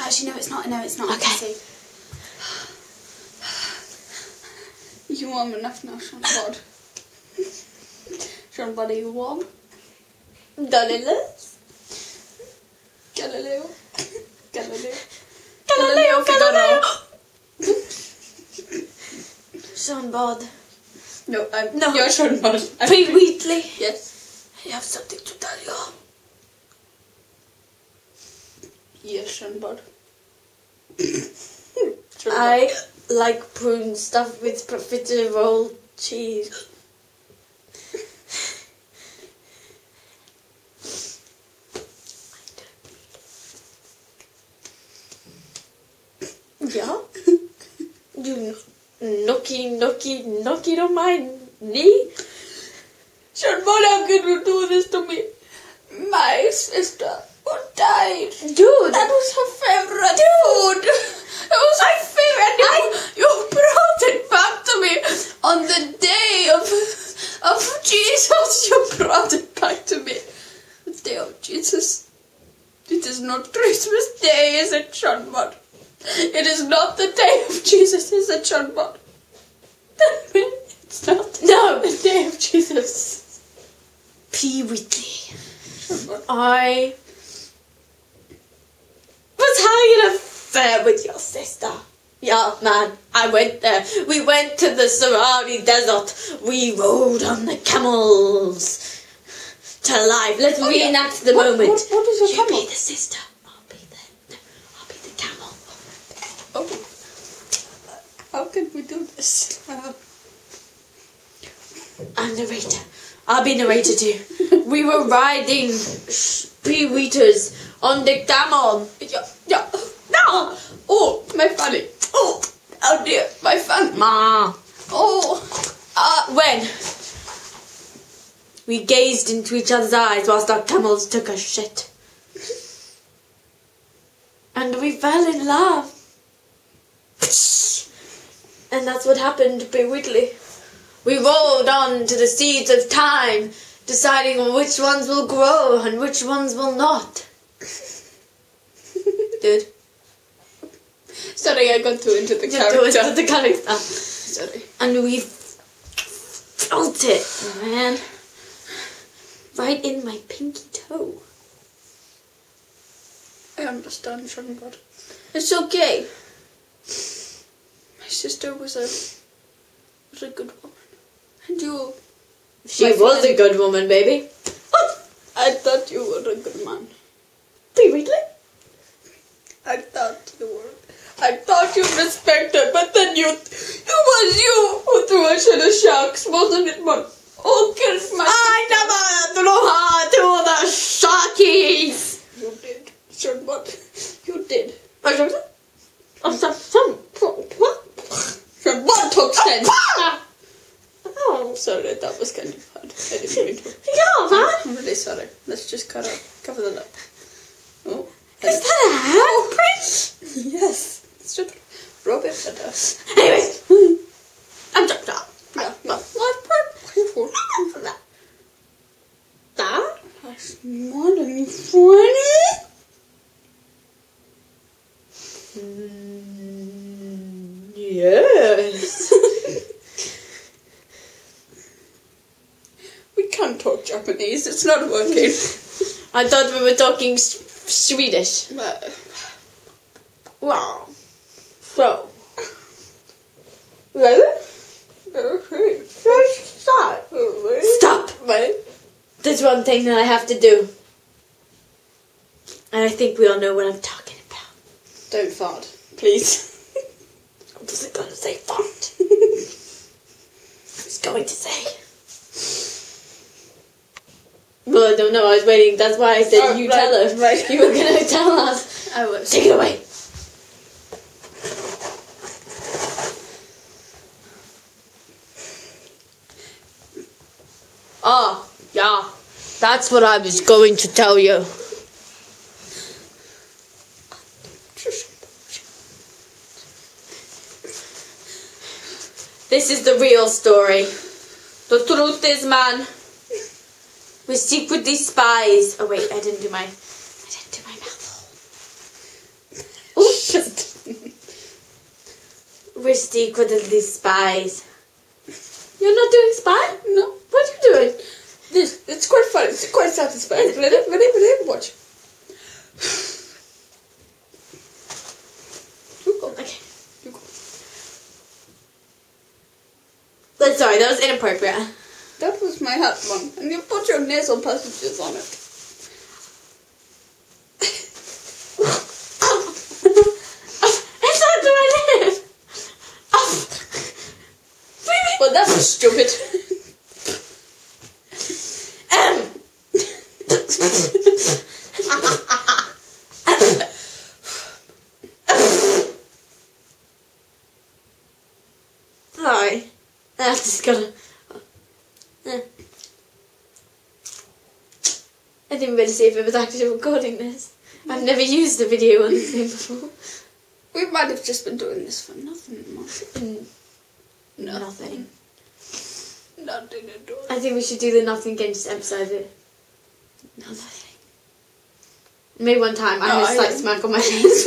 Actually, no, it's not. No, it's not. Okay. I can see. You warm enough now, Sean Bod. Sean Bod, are you warm? Galileo. Galileo. Galileo. Galileo. Figaro. Sean Bod. No, No. You're Sean Bod. Pete Wheatley. Yes. I have something to tell you. Yes, Sean Bod. I like prune stuffed with profiterole cheese. Yeah? You knocky on my knee? Sean Bod, how can you do this to me? My sister who died. Dude! That was her favourite food. It was her favourite. You brought it back to me on the day of Jesus. You brought it back to me. The day of Jesus. It is not Christmas Day, is it, Sean Bod? It is not the day of Jesus, is it, Sean Bod? It's not the day of Jesus. P. Whitley. Sean Bod. I was having an affair with your sister. Yeah, man, I went there. We went to the Sahara Desert. We rode on the camels to life. Let's reenact the moment. What is your camel? You be the sister. I'll be the camel. Oh. How can we do this? I'm narrator. I'll be narrator too. We were riding speedweeters on the camel. Yeah. No. Oh, my fanny. Oh dear, my fanny. Ma. Oh. When we gazed into each other's eyes whilst our camels took a shit. And we fell in love. And that's what happened to P. Whitley. We rolled on to the seeds of time, deciding which ones will grow and which ones will not. Dude. Sorry, I got too into the character. Sorry. And we felt it, man. Right in my pinky toe. I understand, Sean Bod. It's okay. My sister was a good woman. And you... She was a good woman, baby. What? I thought you were a good man. P. Whitley? I thought you respected, but then it was you who threw us in the sharks, wasn't it, Mom? Oh, kiss my sister. I never threw her to the sharkies. You did, Sean Bod. You did. What? Sean Bod took sense. Oh, Sorry, that was kind of hard. I didn't mean to. yeah, man. I'm really sorry. Let's just cover the lip. Oh. Is that a handprint? Yes. Let's just rub it at us. Anyway, I'm jumped up. Yeah. That? That's more than funny. Yes. We can't talk Japanese. It's not working. I thought we were talking Swedish. Wow. So. Really? Okay. Stop. Stop. Right. There's one thing that I have to do. And I think we all know what I'm talking about. Don't fart, please. I wasn't going to say fart. I was going to say. Well, I don't know. I was waiting. That's why I said you tell her. Right. You were going to tell us. I was. Take it away. Oh, yeah. That's what I was going to tell you. This is the real story. The truth is, man, we secretly spies. Oh wait, I didn't do my mouth. Just... We're equal to these spies. You're not doing spy? No. What are you doing? This, it's quite fun. It's quite satisfying. Ready, watch. You go. Okay. You go. Sorry, that was inappropriate. That was my husband, and you put your nasal passages on it. Inside do I live? Well, that was stupid. Sorry. That's just gonna... I didn't really see if it was actually recording this. I've never used a video on this thing before. We might have just been doing this for nothing. Nothing. Nothing at all. I think we should do the nothing game, just emphasise it. Nothing. Maybe one time I had a slight smack on my face.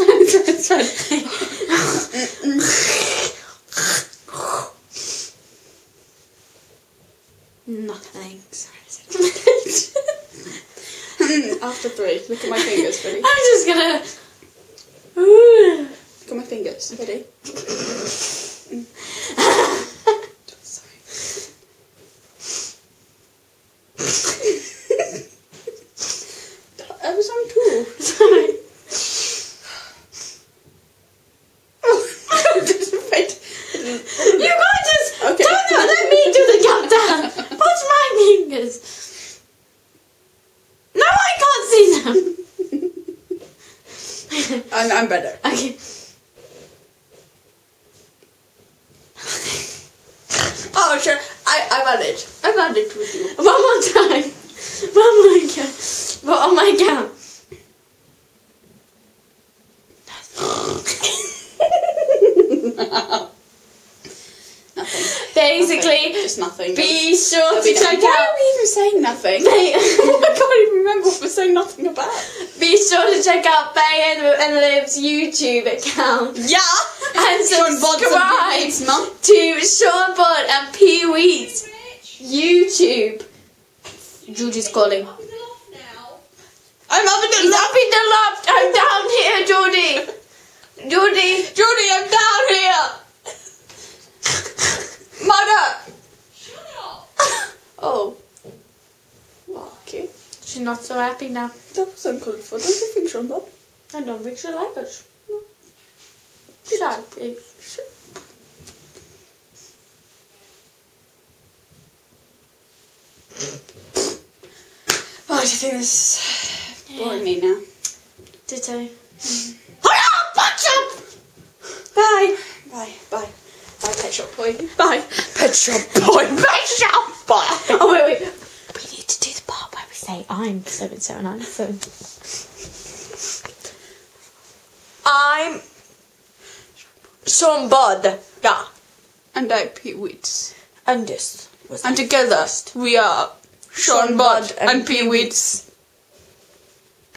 Nothing. Sorry. After 3, look at my fingers, ready? I'm just gonna... Look at my fingers, ready? Sorry. I was on 2. Sorry. You can't just... Okay. Don't let me do the countdown. Watch my fingers. No, I can't see them. I'm better. Okay. Oh, sure. I managed. I managed with you. One more time. One more again. Well, on my count. Nothing. Basically, Nothing. Just nothing. be sure to check Why out... are we even saying nothing? I can't even remember what we're saying nothing about. Be sure to check out Faye and Liv's YouTube account. Yeah! And subscribe Mum. to Sean Bod and Pee Wee's YouTube. Georgie's calling. I'm up in the He's up in the loft. I'm down here, Geordie. Judy, I'm down here! Mother! Shut up! Oh. Okay. She's not so happy now. That was uncalled for. Don't you think, Sean Bob? I don't think she likes us. She's happy. Oh, do you think this is boring me now? Ditto. Bye. Bye. Bye. Bye, Pet Shop Boy. Bye. Pet Shop Boy. Pet Shop Boy. Oh, wait. We need to do the part where we say I'm so-and-so and I'm so. I'm Sean Bod. Yeah. And I Pee Weets. And this was And together we are Sean Bod and Pee Weets.